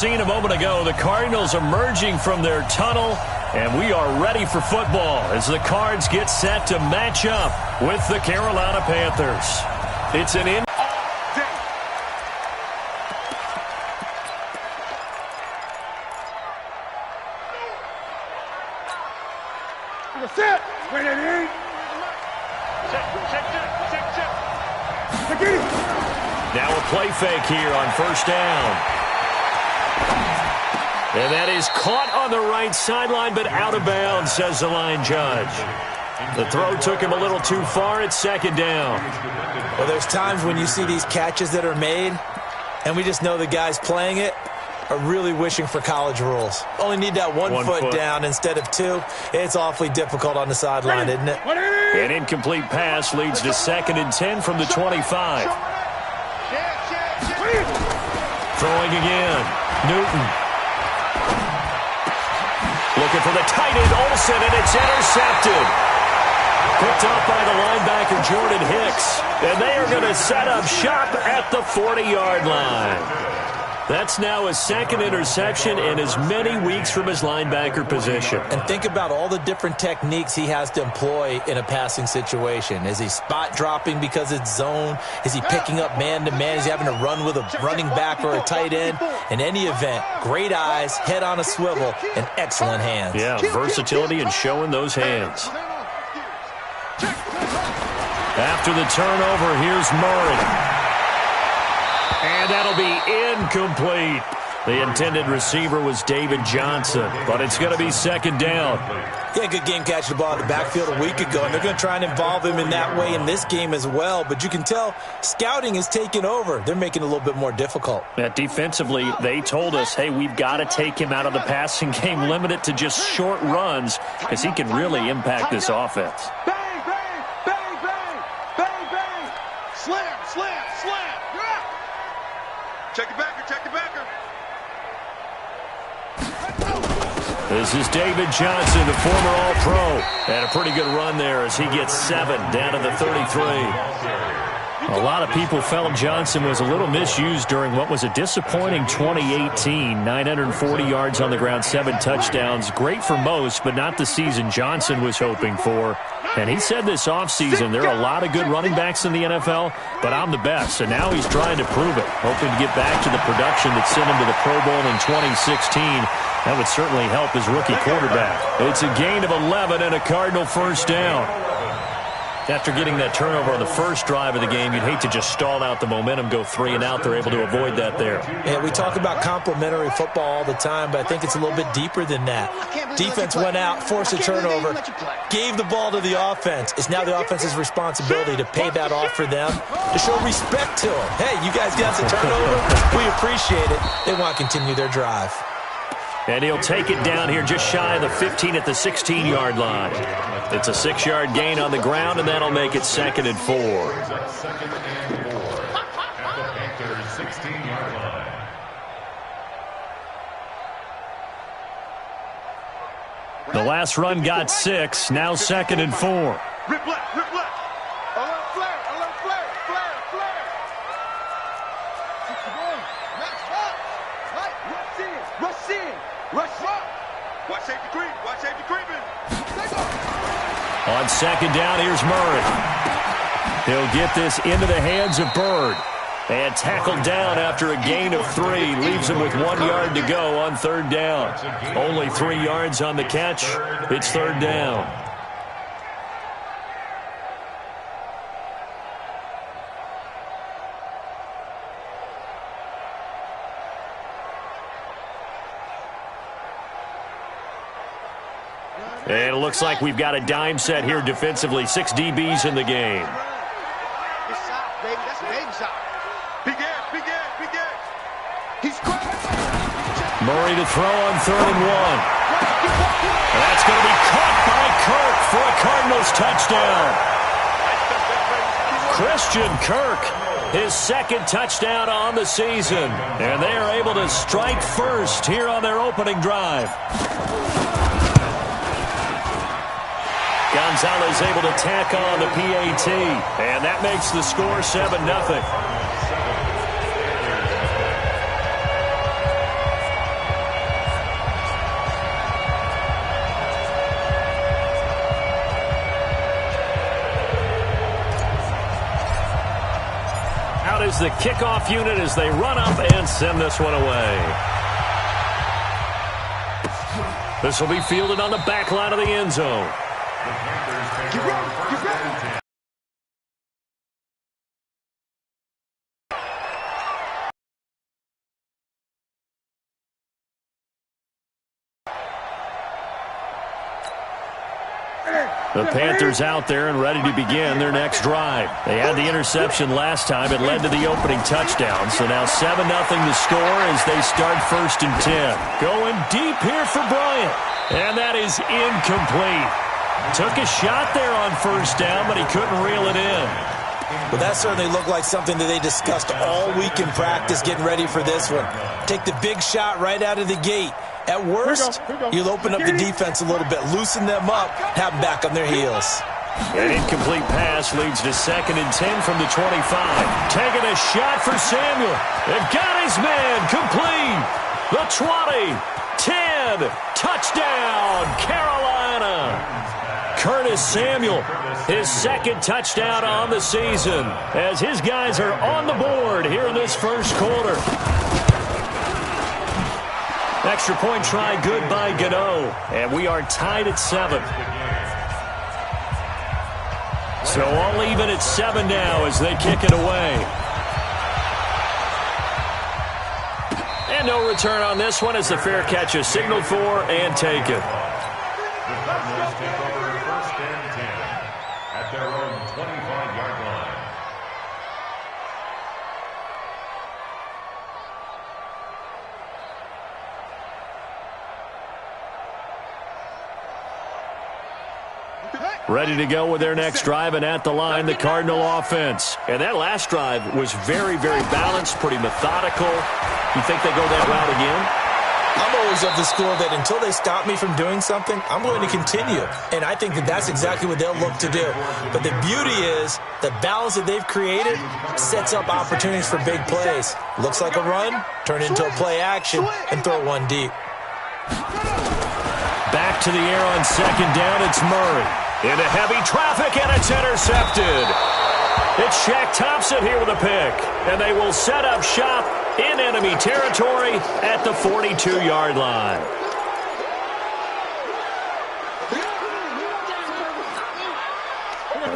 Seen a moment ago, the Cardinals emerging from their tunnel, and we are ready for football as the Cards get set to match up with the Carolina Panthers. It's an in. Now a play fake here on first down. And that is caught on the right sideline, but out of bounds, says the line judge. The throw took him a little too far. It's second down. Well, there's times when you see these catches that are made, and we just know the guys playing it are really wishing for college rules. Only need that one foot down instead of two. It's awfully difficult on the sideline, isn't it? An incomplete pass leads to 2nd and 10 from the 25. Throwing again. Newton. Looking for the tight end, Olsen, and it's intercepted. Picked up by the linebacker, Jordan Hicks. And they are going to set up shop at the 40-yard line. That's now his second interception in as many weeks from his linebacker position. And think about all the different techniques he has to employ in a passing situation. Is he spot dropping because it's zone? Is he picking up man-to-man? Is he having to run with a running back or a tight end? In any event, great eyes, head on a swivel, and excellent hands. Yeah, versatility and showing those hands. After the turnover, here's Murray. And that'll be incomplete. The intended receiver was David Johnson, but it's going to be second down. Yeah, good game catching the ball in the backfield a week ago, and they're going to try and involve him in that way in this game as well. But you can tell scouting is taking over. They're making it a little bit more difficult. Defensively, they told us, hey, we've got to take him out of the passing game, limit it to just short runs, because he can really impact this offense. Bang, bang, bang, bang, bang, bang. Slam, slam, slam. Check the backer, check the backer. This is David Johnson, the former All-Pro. And a pretty good run there as he gets 7 down to the 33. A lot of people felt Johnson was a little misused during what was a disappointing 2018. 940 yards on the ground, 7 touchdowns. Great for most, but not the season Johnson was hoping for. And he said this offseason, there are a lot of good running backs in the NFL, but I'm the best. And now he's trying to prove it, hoping to get back to the production that sent him to the Pro Bowl in 2016. That would certainly help his rookie quarterback. It's a gain of 11 and a Cardinal first down. After getting that turnover on the first drive of the game, you'd hate to just stall out the momentum, go 3 and out. They're able to avoid that there. Yeah, we talk about complementary football all the time, but I think it's a little bit deeper than that. Defense went out, forced a turnover, gave the ball to the offense. It's now the offense's responsibility to pay that off for them, to show respect to them. Hey, you guys got the turnover. We appreciate it. They want to continue their drive. And he'll take it down here just shy of the 15 at the 16-yard line. It's a 6-yard gain on the ground, and that'll make it 2nd and 4. The last run got 6, now 2nd and 4. Rip left, rip left. Alert flare, alert flare, flare, flare. 61, max up. Right, rush in, rush in, rush up. Watch safety creep, watch safety creeping. On second down, here's Murray. He'll get this into the hands of Bird. And tackled down after a gain of 3. Leaves him with 1 yard to go on third down. Only 3 yards on the catch. It's third down. And it looks like we've got a dime set here defensively. 6 DBs in the game. It's out, baby. That's baby shot. Big ass, big ass, big ass. He's Murray to throw on 3rd and 1. That's going to be caught by Kirk for a Cardinals touchdown. Christian Kirk, his 2nd touchdown on the season. And they are able to strike first here on their opening drive. Gonzalez able to tack on the PAT, and that makes the score 7-0. the kickoff unit as they run up and send this one away. This will be fielded on the back line of the end zone. Get ready, get ready. The Panthers out there and ready to begin their next drive. They had the interception last time. It led to the opening touchdown. So now 7-0 to score as they start 1st and 10. Going deep here for Bryant. And that is incomplete. Took a shot there on 1st down, but he couldn't reel it in. Well, that certainly looked like something that they discussed all week in practice getting ready for this one. Take the big shot right out of the gate. At worst, you'll open up the defense a little bit, loosen them up, have them back on their heels. An incomplete pass leads to 2nd and 10 from the 25. Taking a shot for Samuel. They've got his man complete. The 20, 10, touchdown, Carolina. Curtis Samuel, his 2nd touchdown on the season as his guys are on the board here in this 1st quarter. Extra point try good by Gano, and we are tied at 7. So all even at 7 now as they kick it away. And no return on this one as the fair catch is signaled for and taken. The Cardinals take over 1st and 10 at their own 25-yard line. Ready to go with their next drive, and at the line, the Cardinal offense. And that last drive was very, very balanced, pretty methodical. You think they go that route again? I'm always of the school that until they stop me from doing something, I'm going to continue. And I think that that's exactly what they'll look to do. But the beauty is the balance that they've created sets up opportunities for big plays. Looks like a run, turn into a play action, and throw one deep. Back to the air on 2nd down, it's Murray. Into heavy traffic, and it's intercepted. It's Shaq Thompson here with a pick. And they will set up shop in enemy territory at the 42-yard line.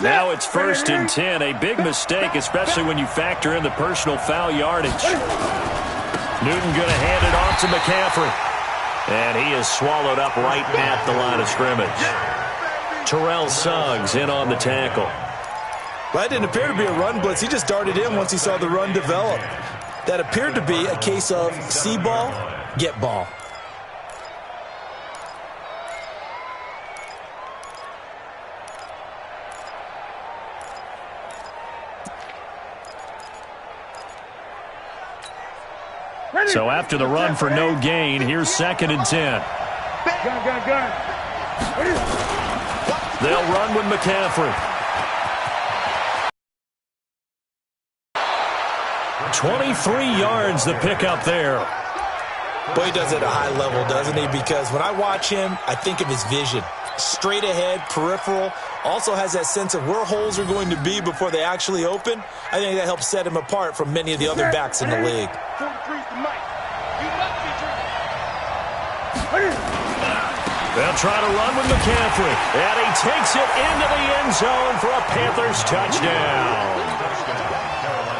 Now it's 1st and 10. A big mistake, especially when you factor in the personal foul yardage. Newton going to hand it off to McCaffrey. And he is swallowed up right at the line of scrimmage. Terrell Suggs in on the tackle. Well, that didn't appear to be a run blitz. He just darted in once he saw the run develop. That appeared to be a case of see ball, get ball. So after the run for no gain, here's 2nd and 10. Gun. They'll run with McCaffrey. 23 yards the pickup there. Boy, he does it at a high level, doesn't he? Because when I watch him, I think of his vision. Straight ahead, peripheral. Also has that sense of where holes are going to be before they actually open. I think that helps set him apart from many of the other backs in the league. They'll try to run with McCaffrey. And he takes it into the end zone for a Panthers touchdown.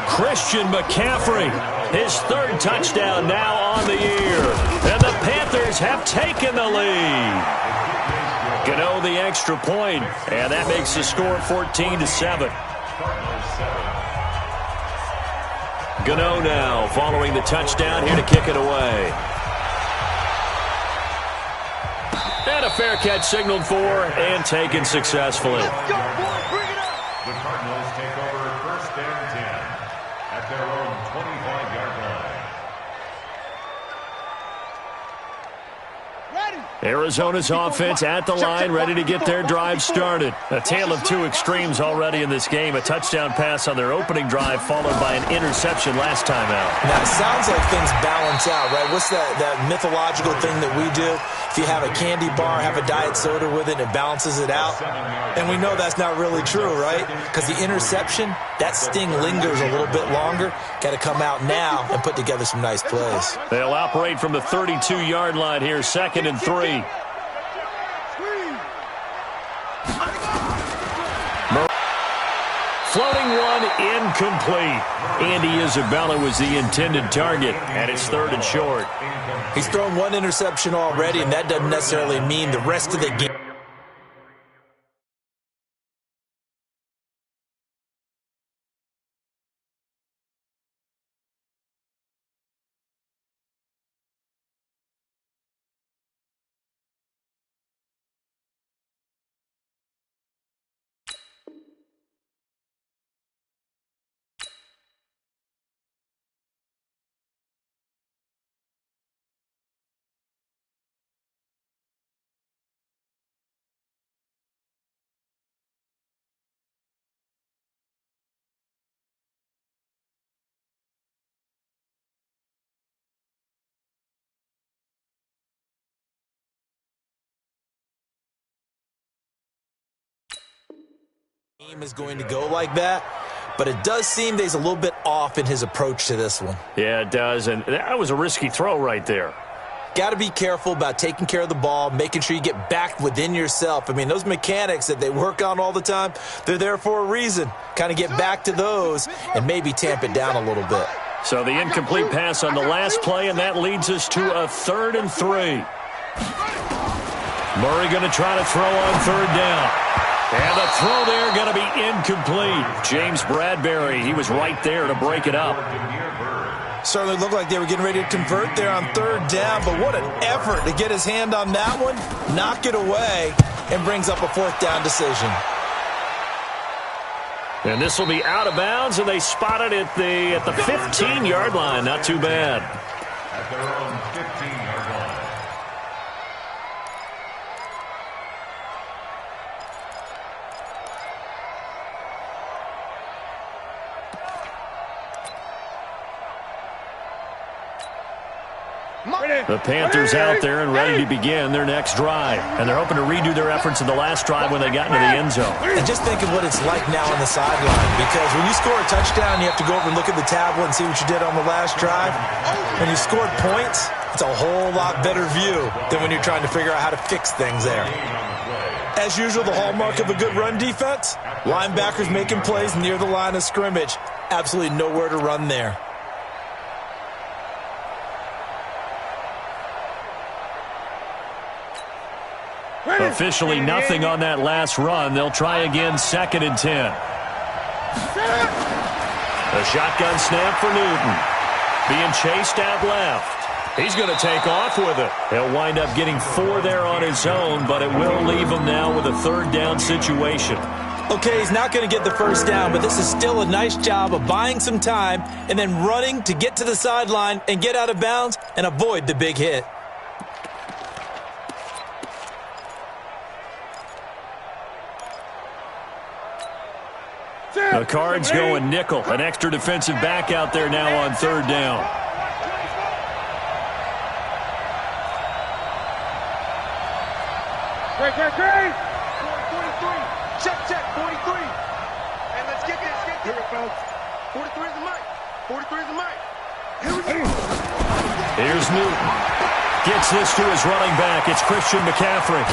Christian McCaffrey, his 3rd touchdown now on the year. And the Panthers have taken the lead. Gano the extra point, and that makes the score 14-7. Gano now following the touchdown here to kick it away. And a fair catch signaled for and taken successfully. The Cardinals take over 1st and 10 at their own 25-yard line. Arizona's offense at the line, ready to get their drive started. A tale of two extremes already in this game. A touchdown pass on their opening drive, followed by an interception last time out. Now, it sounds like things balance out, right? What's that mythological thing that we do? If you have a candy bar, have a diet soda with it, it balances it out. And we know that's not really true, right? Because the interception, that sting lingers a little bit longer. Got to come out now and put together some nice plays. They'll operate from the 32-yard line here, 2nd and 3. Floating one, incomplete. Andy Isabella was the intended target, and it's 3rd and short. He's thrown one interception already, and that doesn't necessarily mean the rest of the game. Is going to go like that, but it does seem that he's a little bit off in his approach to this one. Yeah, it does, and that was a risky throw right there. Got to be careful about taking care of the ball, making sure you get back within yourself. I mean, those mechanics that they work on all the time, they're there for a reason. Kind of get back to those and maybe tamp it down a little bit. So the incomplete pass on the last play, and that leads us to a 3rd and 3. Murray going to try to throw on 3rd down. And the throw there going to be incomplete. James Bradbury, he was right there to break it up. Certainly looked like they were getting ready to convert there on 3rd down, but what an effort to get his hand on that one, knock it away, and brings up a 4th down decision. And this will be out of bounds, and they spot it at the 15-yard line. Not too bad. At their own 15-yard line. The Panthers out there and ready to begin their next drive. And they're hoping to redo their efforts in the last drive when they got into the end zone. And just think of what it's like now on the sideline, because when you score a touchdown, you have to go over and look at the tablet and see what you did on the last drive. When you scored points, it's a whole lot better view than when you're trying to figure out how to fix things there. As usual, the hallmark of a good run defense, linebackers making plays near the line of scrimmage. Absolutely nowhere to run there. Officially nothing on that last run. They'll try again, 2nd and 10. A shotgun snap for Newton. Being chased out left. He's going to take off with it. He'll wind up getting 4 there on his own, but it will leave him now with a 3rd down situation. Okay, he's not going to get the 1st down, but this is still a nice job of buying some time and then running to get to the sideline and get out of bounds and avoid the big hit. The Cards going nickel. An extra defensive back out there now on 3rd down. Great. 43. Check. 43. And let's get this. Here it goes. 43 is the mic. 43 is the mic. Here we go. Here's Newton. Gets this to his running back. It's Christian McCaffrey.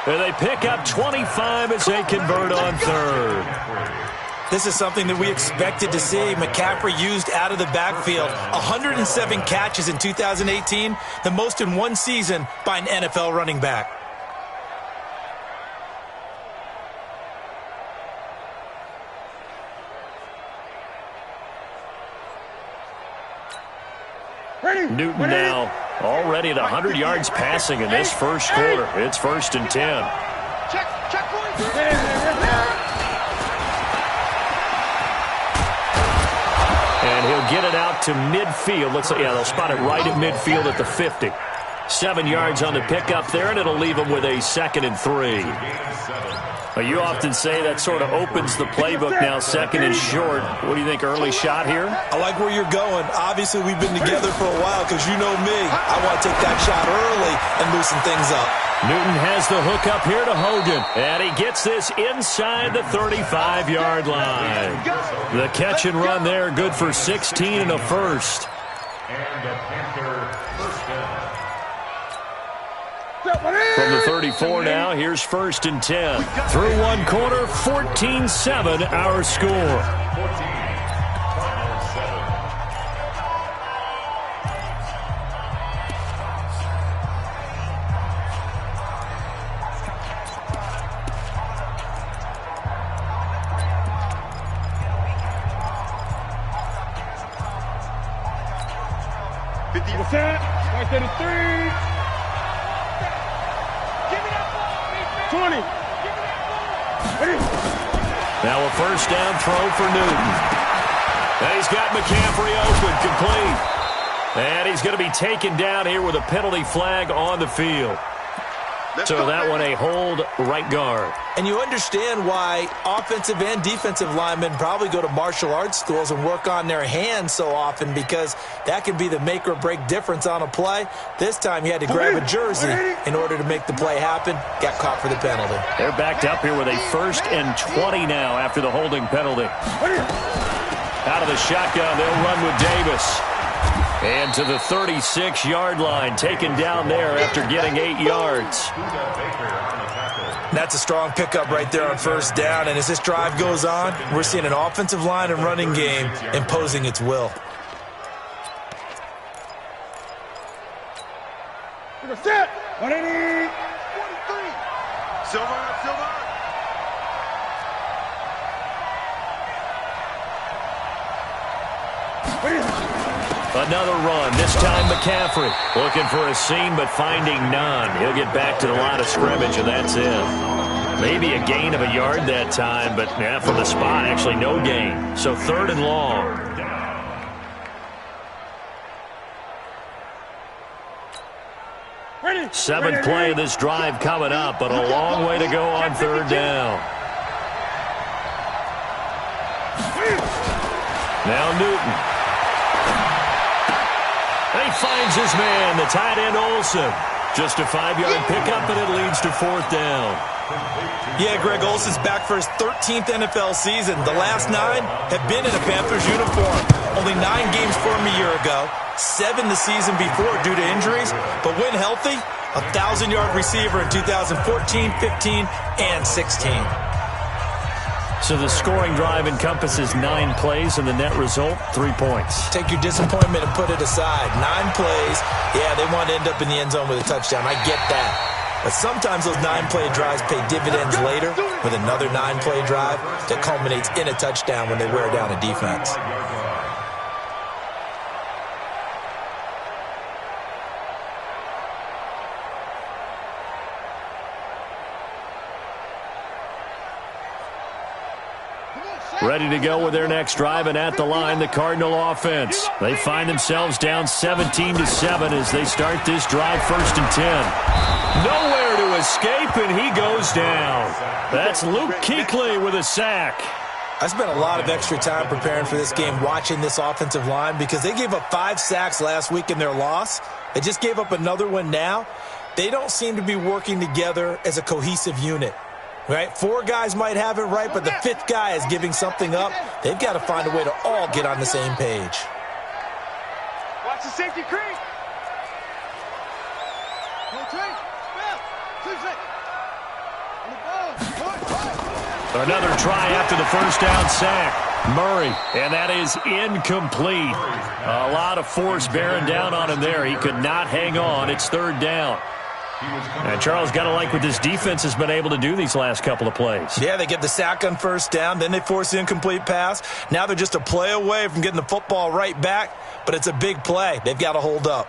And they pick up 25 as they convert on 3rd. This is something that we expected to see. McCaffrey used out of the backfield. 107 catches in 2018, the most in one season by an NFL running back. Newton now already at 100 yards passing in this first quarter. It's 1st and 10. Check, boys. And he'll get it out to midfield. Looks like, yeah, they'll spot it right at midfield at the 50. 7 yards on the pickup there, and it'll leave them with a 2nd and 3. You often say that sort of opens the playbook now, 2nd and short. What do you think, early shot here? I like where you're going. Obviously, we've been together for a while because you know me. I want to take that shot early and loosen things up. Newton has the hook up here to Hogan, and he gets this inside the 35-yard line. The catch and run there, good for 16 and a first. And the Panther first down. From the 34 now, here's 1st and 10. Through one quarter, 14-7 our score. 14, Cardinals 7. Now a first down throw for Newton. And he's got McCaffrey open, complete. And he's going to be taken down here with a penalty flag on the field. So that one a hold right guard. And you understand why offensive and defensive linemen probably go to martial arts schools and work on their hands so often, because that can be the make or break difference on a play. This time he had to grab a jersey in order to make the play happen. Got caught for the penalty. They're backed up here with a 1st and 20 now after the holding penalty. Out of the shotgun, they'll run with Davis. And to the 36-yard line, taken down there after getting 8 yards. That's a strong pickup right there on 1st down. And as this drive goes on, we're seeing an offensive line and running game imposing its will. Set. 180. 43. Silver. Another run, this time McCaffrey. Looking for a seam, but finding none. He'll get back to the line of scrimmage, and that's it. Maybe a gain of a yard that time, but from the spot, actually no gain. So 3rd and long. Seventh play of this drive coming up, but a long way to go on 3rd down. Now Newton. And he finds his man, the tight end Olsen. Just a 5-yard pickup, and it leads to 4th down. Yeah, Greg Olsen's back for his 13th NFL season. The last 9 have been in a Panthers uniform. Only 9 games for him a year ago, 7 the season before due to injuries. But when healthy, a 1,000-yard receiver in 2014, 15, and 16. So the scoring drive encompasses 9 plays, and the net result, 3 points. Take your disappointment and put it aside. 9 plays. Yeah, they want to end up in the end zone with a touchdown. I get that. But sometimes those 9-play drives pay dividends later with another 9-play drive that culminates in a touchdown when they wear down a defense. Ready to go with their next drive, and at the line, the Cardinal offense. They find themselves down 17-7 as they start this drive, 1st and 10. Nowhere to escape, and he goes down. That's Luke Kuechly with a sack. I spent a lot of extra time preparing for this game, watching this offensive line, because they gave up 5 sacks last week in their loss. They just gave up another one now. They don't seem to be working together as a cohesive unit. Right? 4 guys might have it right, but the 5th guy is giving something up. They've got to find a way to all get on the same page. Watch the safety creep. Another try after the 1st down sack. Murray, and that is incomplete. A lot of force bearing down on him there. He could not hang on. It's 3rd down. And Charles, got to like what this defense has been able to do these last couple of plays. Yeah, they get the sack on 1st down, then they force the incomplete pass. Now they're just a play away from getting the football right back, but it's a big play. They've got to hold up.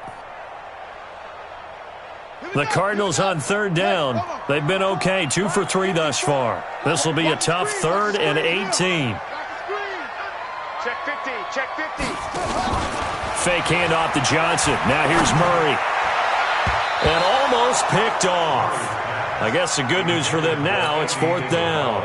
The Cardinals on 3rd down. They've been okay, 2 for 3 thus far. This will be a tough 3rd and 18. Check 50, check 50. Fake handoff to Johnson. Now here's Murray. And almost picked off. I guess the good news for them now, it's 4th down.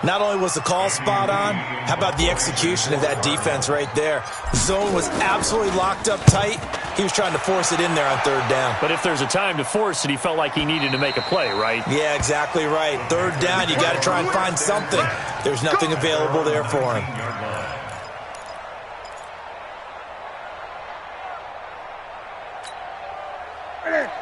Not only was the call spot on, how about the execution of that defense right there? The zone was absolutely locked up tight. He was trying to force it in there on 3rd down. But if there's a time to force it, he felt like he needed to make a play, right? Yeah, exactly right. 3rd down, you got to try and find something. There's nothing available there for him.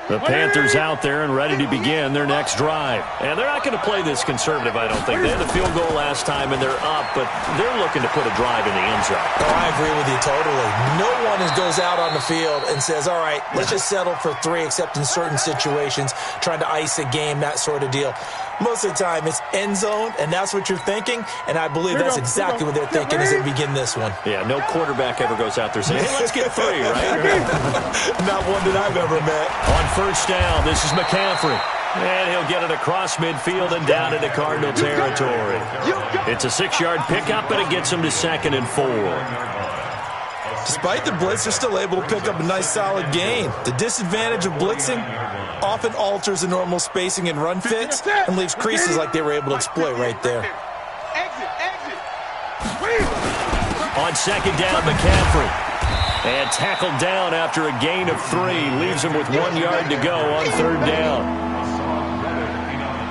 The Panthers out there and ready to begin their next drive. And they're not going to play this conservative, I don't think. They had the field goal last time, and they're up, but they're looking to put a drive in the end zone. Oh, I agree with you totally. No one goes out on the field and says, all right, let's just settle for 3, except in certain situations, trying to ice a game, that sort of deal. Most of the time, it's end zone, and that's what you're thinking, and I believe that's exactly what they're thinking as they begin this one. Yeah, no quarterback ever goes out there saying, hey, let's get 3, right? Not one that I've ever met. On 1st down, this is McCaffrey. And he'll get it across midfield and down into Cardinal territory. It's a 6-yard pickup, and it gets him to 2nd and 4. Despite the blitz, they're still able to pick up a nice solid gain. The disadvantage of blitzing often alters the normal spacing and run fits and leaves creases like they were able to exploit right there. On 2nd down, McCaffrey. And tackled down after a gain of 3. Leaves him with 1 yard to go on 3rd down.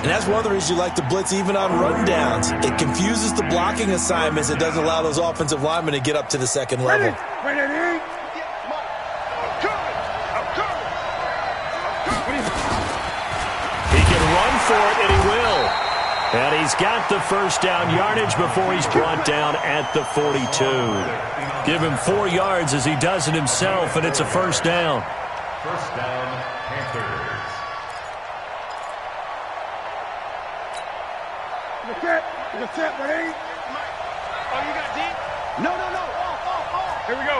And that's one of the reasons you like to blitz even on run downs. It confuses the blocking assignments. It doesn't allow those offensive linemen to get up to the 2nd level. He can run for it, and he will. And he's got the 1st down yardage before he's brought down at the 42. Give him 4 yards as he does it himself, and it's a 1st down. 1st down, Panthers. That's it, buddy. Oh, you got deep? No. Off. Here we go.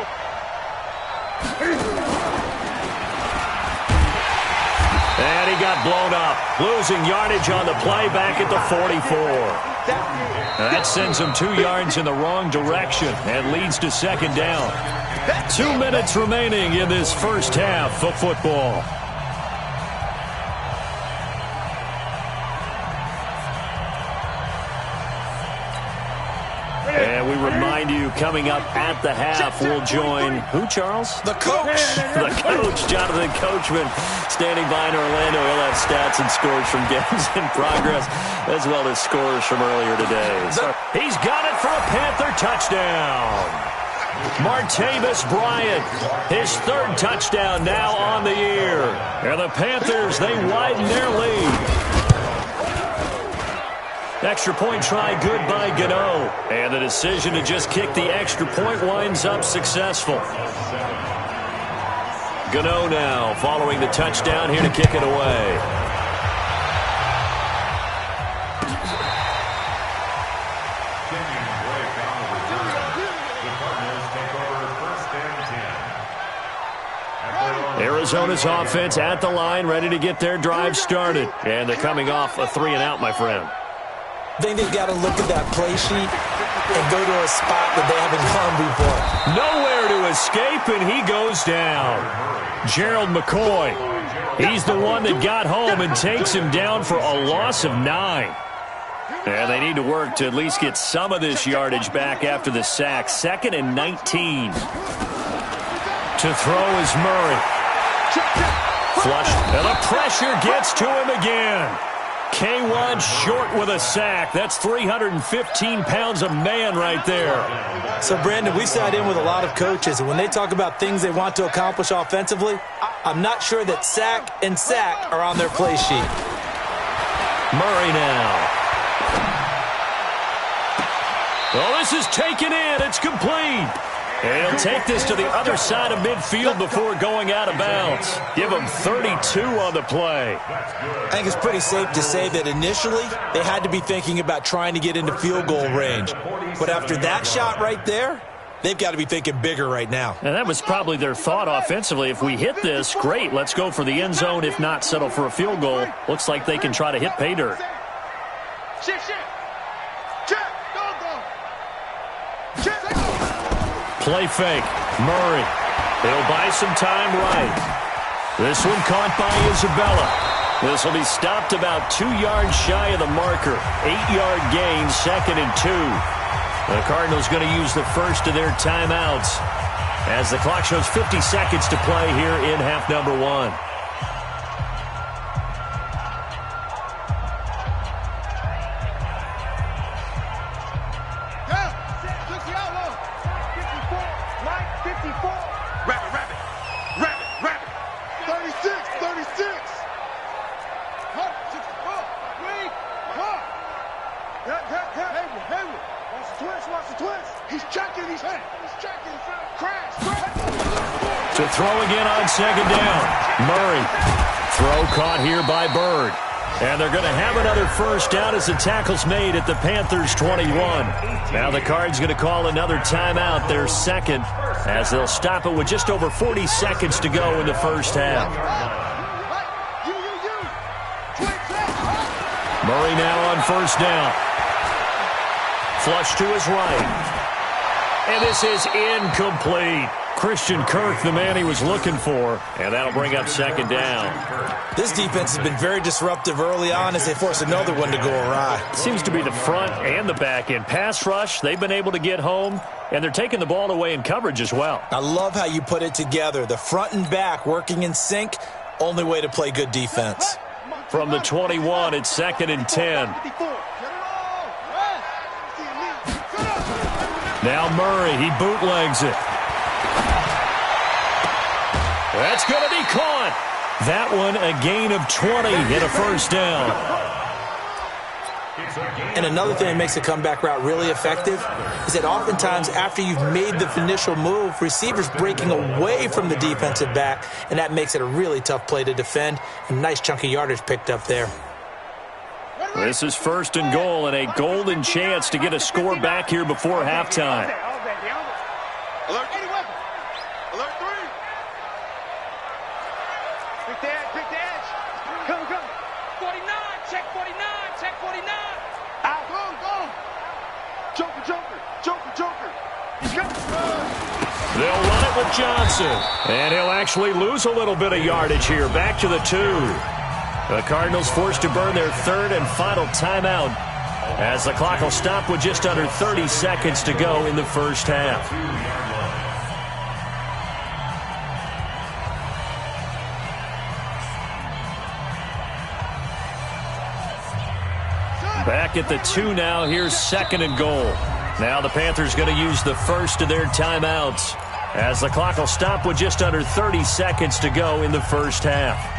And he got blown up. Losing yardage on the play back at the 44. That sends him 2 yards in the wrong direction and leads to 2nd down. 2 minutes remaining in this 1st half of football. And we remind you, coming up at the half, we'll join who, Charles? The coach. The coach, Jonathan Coachman, standing by in Orlando. He'll have stats and scores from games in progress, as well as scores from earlier today. So he's got it for a Panther touchdown. Martavis Bryant, his 3rd touchdown now on the year. And the Panthers, they widen their lead. Extra point try good by Gano. And the decision to just kick the extra point winds up successful. Gano now following the touchdown here to kick it away. Arizona's offense at the line, ready to get their drive started. And they're coming off a 3-and-out, my friend. I think they've got to look at that play sheet and go to a spot that they haven't gone before. Nowhere to escape, and he goes down. Gerald McCoy, he's the one that got home and takes him down for a loss of 9. And they need to work to at least get some of this yardage back after the sack. 2nd and 19. To throw is Murray. Flush, and the pressure gets to him again. K1 short with a sack. That's 315 pounds of man right there. So, Brandon, we sat in with a lot of coaches, and when they talk about things they want to accomplish offensively, I'm not sure that sack and sack are on their play sheet. Murray now. Oh, this is taken in. It's complete. And he'll take this to the other side of midfield before going out of bounds. Give him 32 on the play. I think it's pretty safe to say that initially they had to be thinking about trying to get into field goal range. But after that shot right there, they've got to be thinking bigger right now. And that was probably their thought offensively. If we hit this, great. Let's go for the end zone. If not, settle for a field goal. Looks like they can try to hit pay dirt. Play fake. Murray. He'll buy some time right. This one caught by Isabella. This will be stopped about 2 yards shy of the marker. 8-yard gain, 2nd and 2. The Cardinals going to use the first of their timeouts as the clock shows 50 seconds to play here in half number 1. To throw again on 2nd down. Murray. Throw caught here by Bird. And they're going to have another first down as the tackle's made at the Panthers' 21. Now the Cards going to call another timeout, their second, as they'll stop it with just over 40 seconds to go in the first half. Murray now on first down. Flush to his right. And this is incomplete. Christian Kirk, the man he was looking for, and that'll bring up 2nd down. This defense has been very disruptive early on as they force another one to go awry. Seems to be the front and the back end. Pass rush, they've been able to get home, and they're taking the ball away in coverage as well. I love how you put it together. The front and back working in sync, only way to play good defense. From the 21, it's 2nd and 10. Now Murray, he bootlegs it. That's going to be caught. That one a gain of 20 and a first down. And another thing that makes the comeback route really effective is that oftentimes after you've made the initial move, receivers breaking away from the defensive back, and that makes it a really tough play to defend. A nice chunk of yardage picked up there. This is 1st and goal and a golden chance to get a score back here before halftime. Alert. Alert 3. Pick the edge. Come. 49. Check 49. Check 49. Out. Go. Joker. He's coming. They'll run it with Johnson. And he'll actually lose a little bit of yardage here. Back to the 2. The Cardinals forced to burn their 3rd and final timeout as the clock will stop with just under 30 seconds to go in the first half. Back at the 2 now. Here's 2nd and goal. Now the Panthers going to use the first of their timeouts as the clock will stop with just under 30 seconds to go in the first half.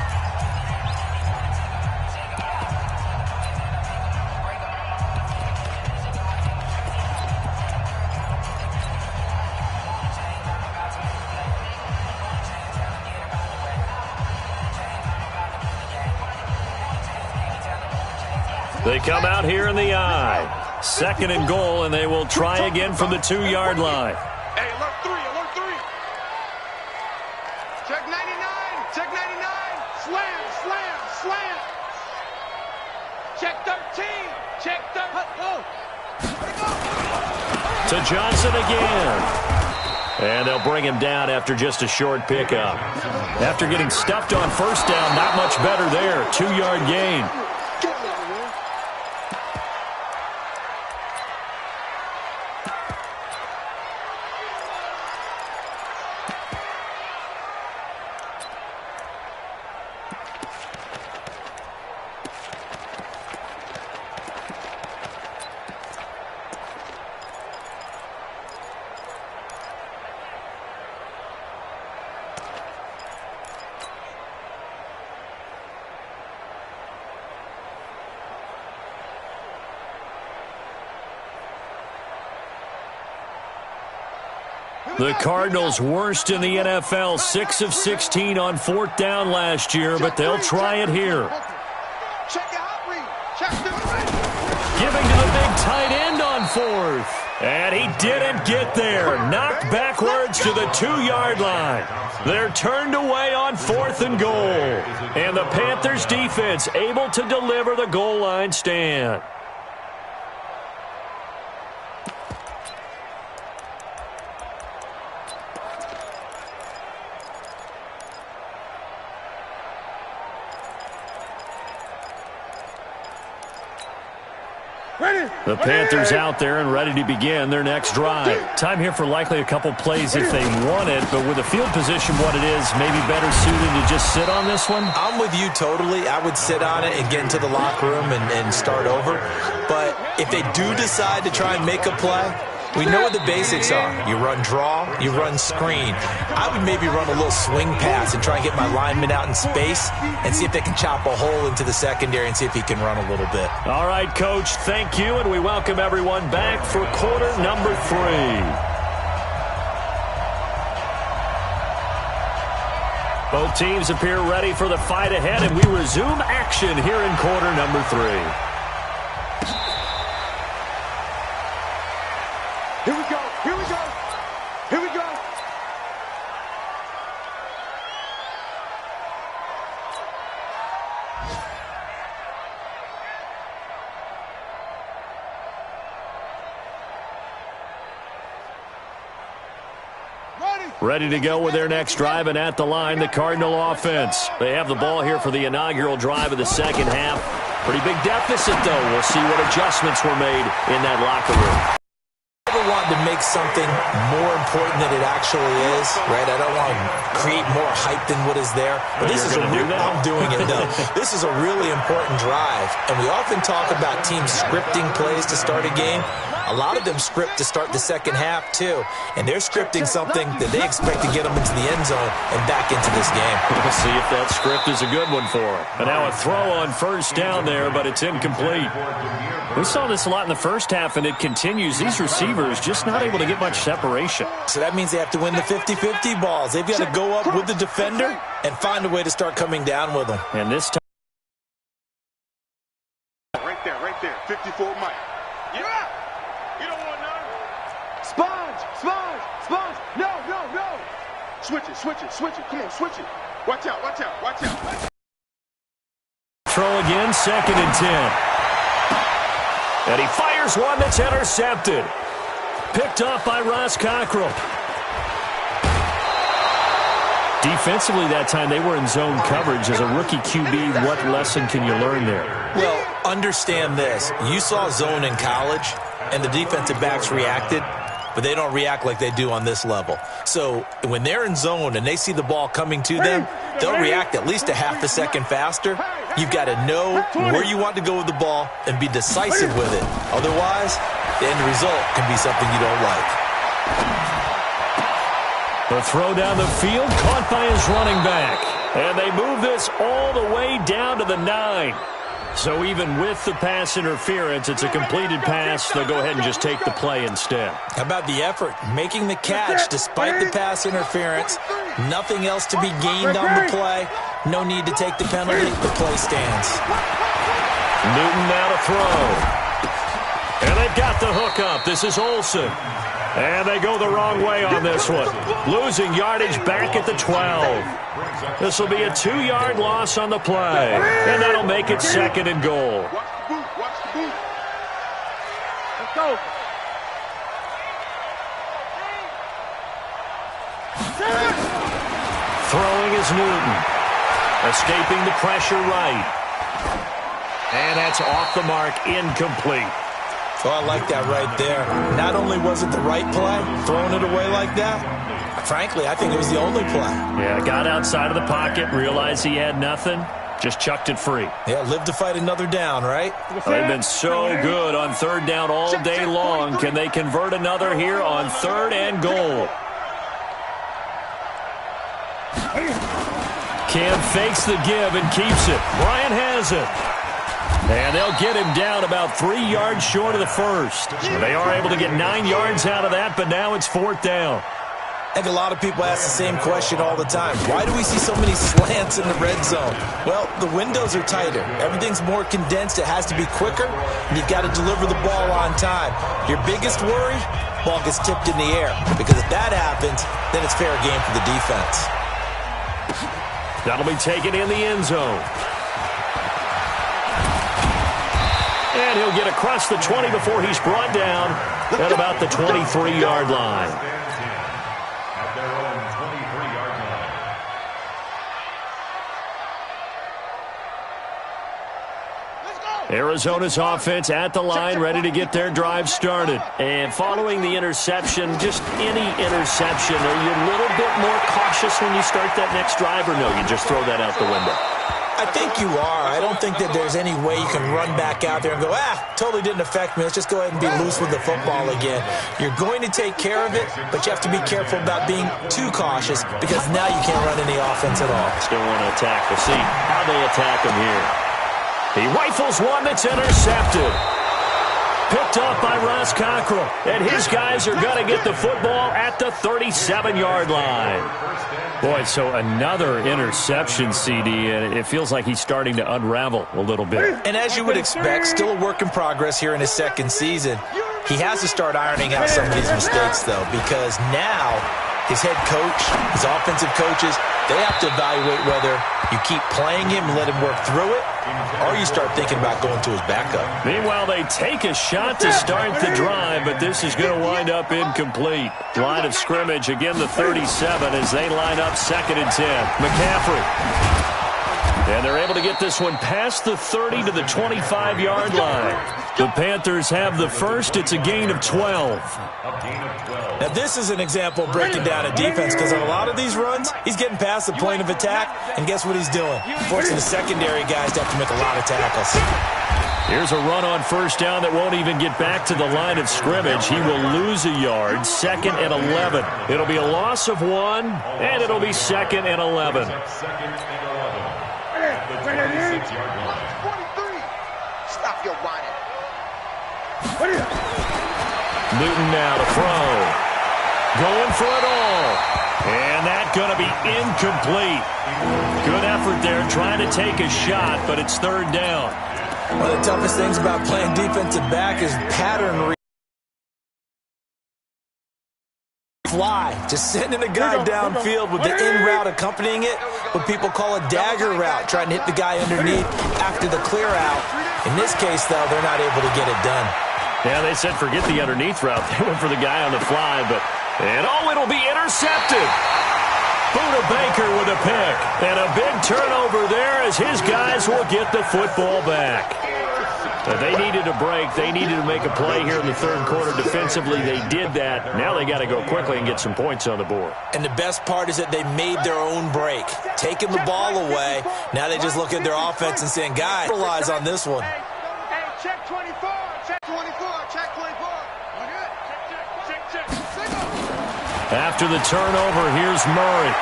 They come out here in the I. 2nd and goal, and they will try again from the 2-yard line. Hey, alert 3. Check 99. Slam. Check 13. To Johnson again. And they'll bring him down after just a short pickup. After getting stuffed on first down, not much better there. 2-yard gain. The Cardinals worst in the NFL, 6 of 16 on 4th down last year, but they'll try it here. Giving to the big tight end on 4th. And he didn't get there. Knocked backwards to the 2-yard line. They're turned away on 4th and goal. And the Panthers defense able to deliver the goal line stand. The Panthers out there and ready to begin their next drive. Time here for likely a couple plays if they want it, but with the field position what it is, maybe better suited to just sit on this one? I'm with you totally. I would sit on it and get into the locker room and start over. But if they do decide to try and make a play, we know what the basics are. You run draw, you run screen. I would maybe run a little swing pass and try and get my lineman out in space and see if they can chop a hole into the secondary and see if he can run a little bit. All right, Coach, thank you, and we welcome everyone back for quarter number 3. Both teams appear ready for the fight ahead, and we resume action here in quarter number 3. Here we go. Here we go. Here we go. Ready to go with their next drive, and at the line, the Cardinal offense. They have the ball here for the inaugural drive of the second half. Pretty big deficit, though. We'll see what adjustments were made in that locker room. Want to make something more important than it actually is, right? I don't want to create more hype than what is there. But this is I'm doing it, though. This is a really important drive, and we often talk about teams scripting plays to start a game. A lot of them script to start the second half, too, and they're scripting something that they expect to get them into the end zone and back into this game. We'll see if that script is a good one for them. And now a throw on first down there, but it's incomplete. We saw this a lot in the first half, and it continues. These receivers just not able to get much separation. So that means they have to win the 50-50 balls. They've got to go up with the defender and find a way to start coming down with them. And this time, Right there. 54 Mike. Yeah! You don't want none. Sponge! No! Switch it. Come on, switch it. Watch out. throw again, 2nd and 10. And he fires one that's intercepted. Picked off by Ross Cockrell. Defensively that time, they were in zone coverage. As a rookie QB, what lesson can you learn there? Well, understand this. You saw zone in college, and the defensive backs reacted, but they don't react like they do on this level. So when they're in zone and they see the ball coming to them, they'll react at least a half a second faster. You've got to know where you want to go with the ball and be decisive with it. Otherwise, the end result can be something you don't like. The throw down the field, caught by his running back. And they move this all the way down to the 9. So even with the pass interference, it's a completed pass. They'll go ahead and just take the play instead. How about the effort? Making the catch despite the pass interference. Nothing else to be gained on the play. No need to take the penalty. The play stands. Newton now to throw. And they've got the hook up. This is Olsen. And they go the wrong way on this one. Losing yardage back at the 12. This will be a 2-yard loss on the play. And that'll make it 2nd and goal. Watch the boot. Let's go. Throwing is Newton. Escaping the pressure right. And that's off the mark, incomplete. Oh, I like that right there. Not only was it the right play, throwing it away like that, frankly, I think it was the only play. Yeah, got outside of the pocket, realized he had nothing, just chucked it free. Yeah, live to fight another down, right? They've been so good on 3rd down all day long. Can they convert another here on 3rd and goal? Cam fakes the give and keeps it. Bryant has it. And they'll get him down about 3 yards short of the first. They are able to get 9 yards out of that, but now it's 4th down. I think a lot of people ask the same question all the time. Why do we see so many slants in the red zone? Well, the windows are tighter. Everything's more condensed. It has to be quicker, and you've got to deliver the ball on time. Your biggest worry, ball gets tipped in the air. Because if that happens, then it's fair game for the defense. That'll be taken in the end zone. And he'll get across the 20 before he's brought down at about the 23-yard line. At their own 23-yard line. Arizona's offense at the line, ready to get their drive started. And following the interception, just any interception, are you a little bit more cautious when you start that next drive, or no, you just throw that out the window? I think you are. I don't think that there's any way you can run back out there and go, totally didn't affect me. Let's just go ahead and be loose with the football again. You're going to take care of it, but you have to be careful about being too cautious because now you can't run any offense at all. Still want to attack. We'll see how they attack him here. He rifles one that's intercepted. Picked off by Ross Cockrell. And his guys are going to get the football at the 37-yard line. Boy, so another interception, CD, and it feels like he's starting to unravel a little bit. And as you would expect, still a work in progress here in his second season. He has to start ironing out some of these mistakes, though, because now his head coach, his offensive coaches, they have to evaluate whether you keep playing him and let him work through it, or you start thinking about going to his backup. Meanwhile, they take a shot to start the drive, but this is going to wind up incomplete. Line of scrimmage, again the 37 as they line up 2nd and 10. McCaffrey. And they're able to get this one past the 30 to the 25-yard line. The Panthers have the first. It's a gain of 12. Now, this is an example of breaking down a defense because on a lot of these runs, he's getting past the point of attack, and guess what he's doing? Forcing the secondary guys to have to make a lot of tackles. Here's a run on first down that won't even get back to the line of scrimmage. He will lose a yard, 2nd and 11. It'll be a loss of 1, and it'll be 2nd and 11. Stop your whining. Newton now to throw. Going for it all. And that's going to be incomplete. Good effort there trying to take a shot, but it's 3rd down. One of the toughest things about playing defensive back is pattern fly. Just sending a guy downfield with the in route accompanying it, what people call a dagger route, trying to hit the guy underneath after the clear out. In this case, though, they're not able to get it done. Yeah, they said forget the underneath route. They went for the guy on the fly, and it'll be intercepted. Buda Baker with a pick. And a big turnover there as his guys will get the football back. They needed a break. They needed to make a play here in the 3rd quarter defensively. They did that. Now they got to go quickly and get some points on the board. And the best part is that they made their own break, taking the ball away. Now they just look at their offense and saying, guys, capitalize on this one. Hey, check 24. Check 24. Check 24. Check. After the turnover, here's Murray.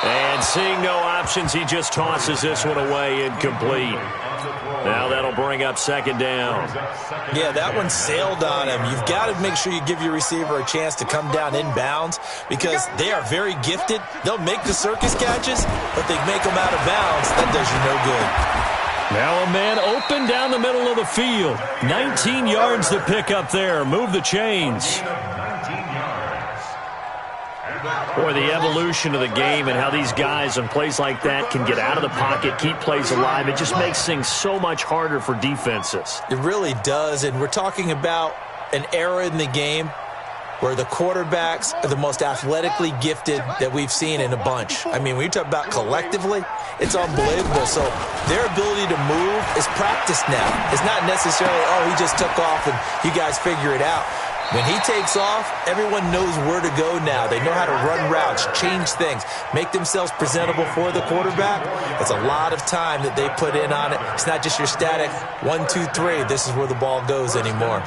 And seeing no options, he just tosses this one away, incomplete. Now that'll bring up 2nd down. Yeah, that one sailed on him. You've got to make sure you give your receiver a chance to come down inbounds because they are very gifted. They'll make the circus catches, but they make them out of bounds. That does you no good. Now a man open down the middle of the field. 19 yards to pick up there. Move the chains. Boy, the evolution of the game and how these guys on plays like that can get out of the pocket, keep plays alive, it just makes things so much harder for defenses. It really does, and we're talking about an era in the game where the quarterbacks are the most athletically gifted that we've seen in a bunch. I mean, when you talk about collectively, it's unbelievable. So their ability to move is practiced now. It's not necessarily, he just took off and you guys figure it out. When he takes off, everyone knows where to go now. They know how to run routes, change things, make themselves presentable for the quarterback. It's a lot of time that they put in on it. It's not just your static 1, 2, 3. This is where the ball goes anymore.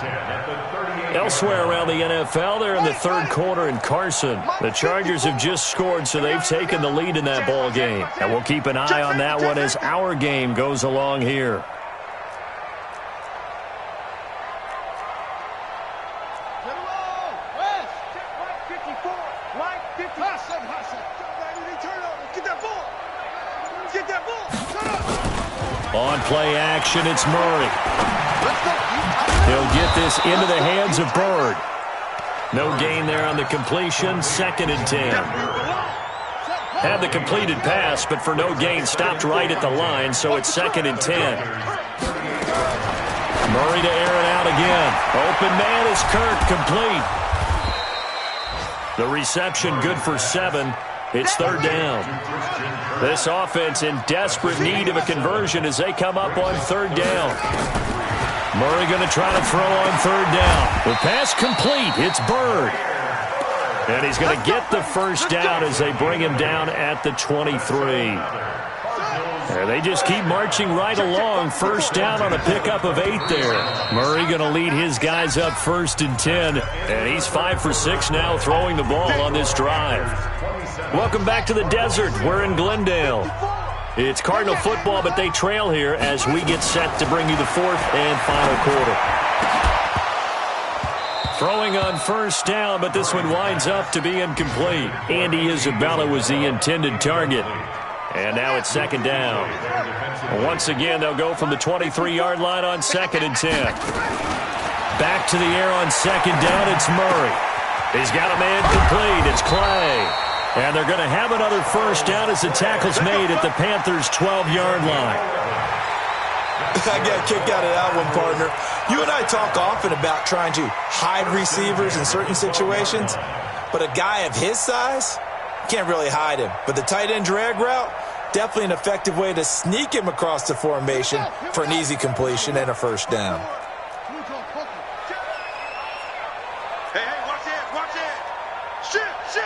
Elsewhere around the NFL, they're in the 3rd quarter in Carson. The Chargers have just scored, so they've taken the lead in that ball game. And we'll keep an eye on that one as our game goes along here. On play action, it's Murray. He'll get this into the hands of Bird. No gain there on the completion, 2nd and 10. Had the completed pass, but for no gain, stopped right at the line, so it's 2nd and 10. Murray to air it out again. Open man is Kirk, complete. The reception good for 7. It's third down. This offense in desperate need of a conversion as they come up on third down. Murray going to try to throw on third down. The pass complete. It's Bird. And he's going to get the first down as they bring him down at the 23. They just keep marching right along. First down on a pickup of 8 there. Murray going to lead his guys up first and 10. And he's 5 for 6 now throwing the ball on this drive. Welcome back to the desert. We're in Glendale. It's Cardinal football, but they trail here as we get set to bring you the fourth and final quarter. Throwing on first down, but this one winds up to be incomplete. Andy Isabella was the intended target. And now it's second down. Once again, they'll go from the 23-yard line on second and 10. Back to the air on second down, it's Murray. He's got a man complete, it's Clay. And they're going to have another first down as the tackle's made at the Panthers' 12-yard line. I got a kick out of that one, partner. You and I talk often about trying to hide receivers in certain situations, but a guy of his size can't really hide him. But the tight end drag route, definitely an effective way to sneak him across the formation for an easy completion and a first down. Hey, watch it, watch it. Shit. Jim.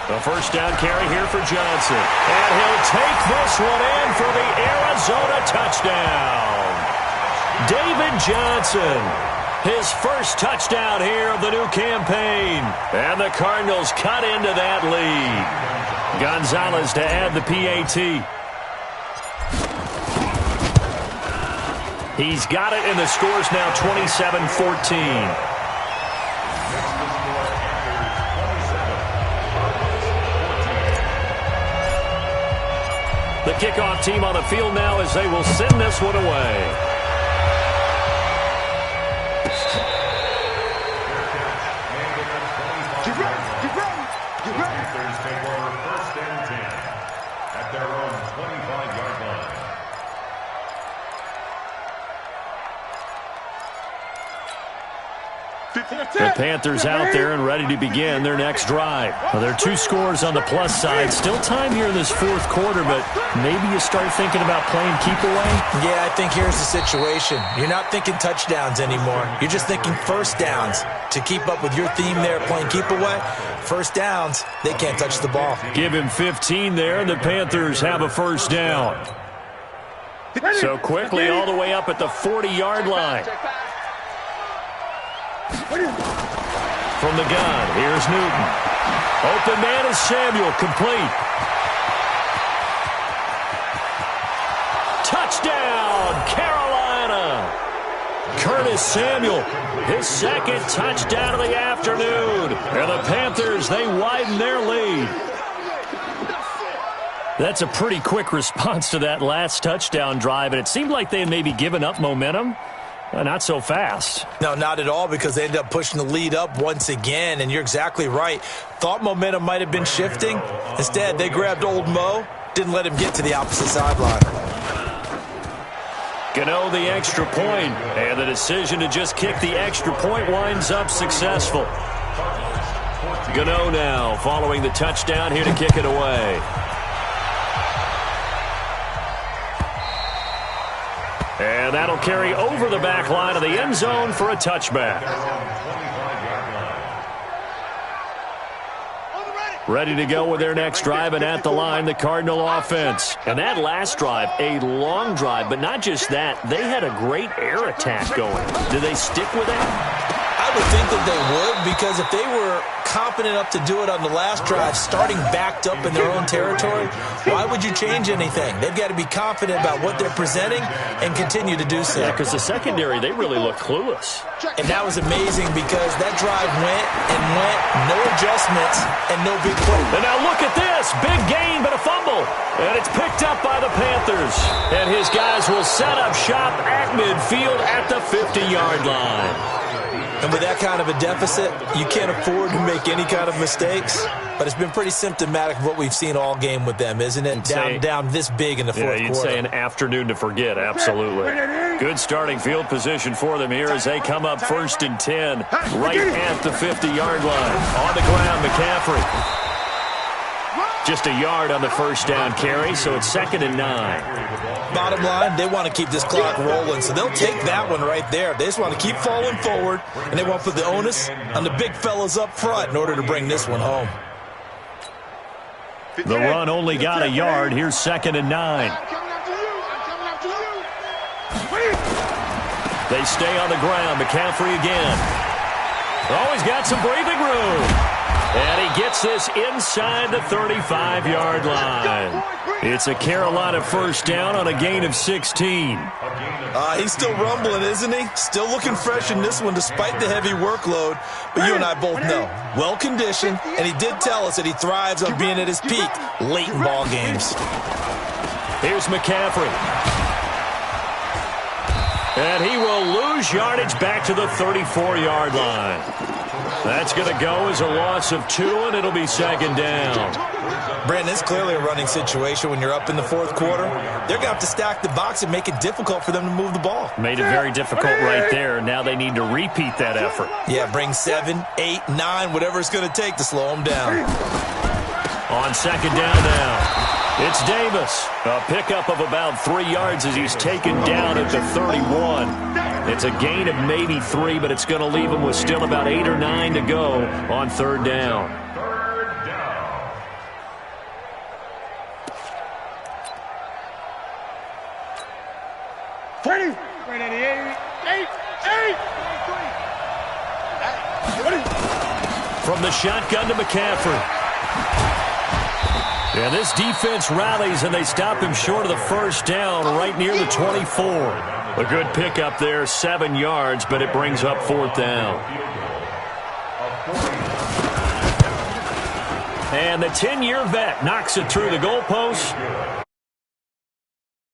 The first down carry here for Johnson. And he'll take this one in for the Arizona touchdown. David Johnson, his first touchdown here of the new campaign. And the Cardinals cut into that lead. Gonzalez to add the PAT. He's got it, and the score's now 27-14. The kickoff team on the field now as they will send this one away. Get ready. Panthers take over first and 10 at their own 25-yard line. The Panthers out there and ready to begin their next drive. Well, there are 2 scores on the plus side. Still time here in this fourth quarter, but maybe you start thinking about playing keep away? Yeah, I think here's the situation. You're not thinking touchdowns anymore. You're just thinking first downs. To keep up with your theme there, playing keep away, first downs, they can't touch the ball. Give him 15 there, and the Panthers have a first down. So quickly all the way up at the 40-yard line. From the gun, here's Newton. Open man is Samuel, complete. Touchdown, Carolina! Curtis Samuel, his second touchdown of the afternoon. And the Panthers, they widen their lead. That's a pretty quick response to that last touchdown drive, and it seemed like they had maybe given up momentum. Not so fast. No, not at all, because they ended up pushing the lead up once again, and you're exactly right. Thought momentum might have been shifting. Instead, they grabbed old Mo, didn't let him get to the opposite sideline. Gano the extra point, and the decision to just kick the extra point winds up successful. Gano now following the touchdown here to kick it away. And that'll carry over the back line of the end zone for a touchback. Ready to go with their next drive, and at the line, the Cardinal offense. And that last drive, a long drive, but not just that. They had a great air attack going. Did they stick with that? I would think that they would, because if they were confident enough to do it on the last drive, starting backed up in their own territory, why would you change anything? They've got to be confident about what they're presenting and continue to do so. Yeah, because the secondary, they really look clueless. And that was amazing, because that drive went, no adjustments, and no big play. And now look at this. Big gain, but a fumble. And it's picked up by the Panthers. And his guys will set up shop at midfield at the 50-yard line. And with that kind of a deficit, you can't afford to make any kind of mistakes. But it's been pretty symptomatic of what we've seen all game with them, isn't it? Down this big in the fourth quarter. Yeah, you'd say an afternoon to forget, absolutely. Good starting field position for them here as they come up 1st and 10, right at the 50-yard line. On the ground, McCaffrey. Just a yard on the first down carry, so it's 2nd and 9. Bottom line, they want to keep this clock rolling, so they'll take that one right there. They just want to keep falling forward, and they want to put the onus on the big fellas up front in order to bring this one home. The run only got a yard. Here's 2nd and 9. They stay on the ground. McCaffrey again. Oh, he's got some breathing room. And he gets this inside the 35-yard line. It's a Carolina first down on a gain of 16. He's still rumbling, isn't he? Still looking fresh in this one despite the heavy workload. But you and I both know, well-conditioned, and he did tell us that he thrives on being at his peak late in ball games. Here's McCaffrey. And he will lose yardage back to the 34-yard line. That's going to go as a loss of 2, and it'll be 2nd down. Brandon, it's clearly a running situation when you're up in the fourth quarter. They're going to have to stack the box and make it difficult for them to move the ball. Made it very difficult right there. Now they need to repeat that effort. Yeah, bring 7, 8, 9, whatever it's going to take to slow them down. On 2nd down now. It's Davis. A pickup of about 3 yards as he's taken down at the 31. It's a gain of maybe 3, but it's going to leave him with still about 8 or 9 to go on 3rd down. 3rd down. From the shotgun to McCaffrey. Yeah, this defense rallies, and they stop him short of the first down right near the 24. A good pickup there, 7 yards, but it brings up 4th down. And the 10-year vet knocks it through the goalpost.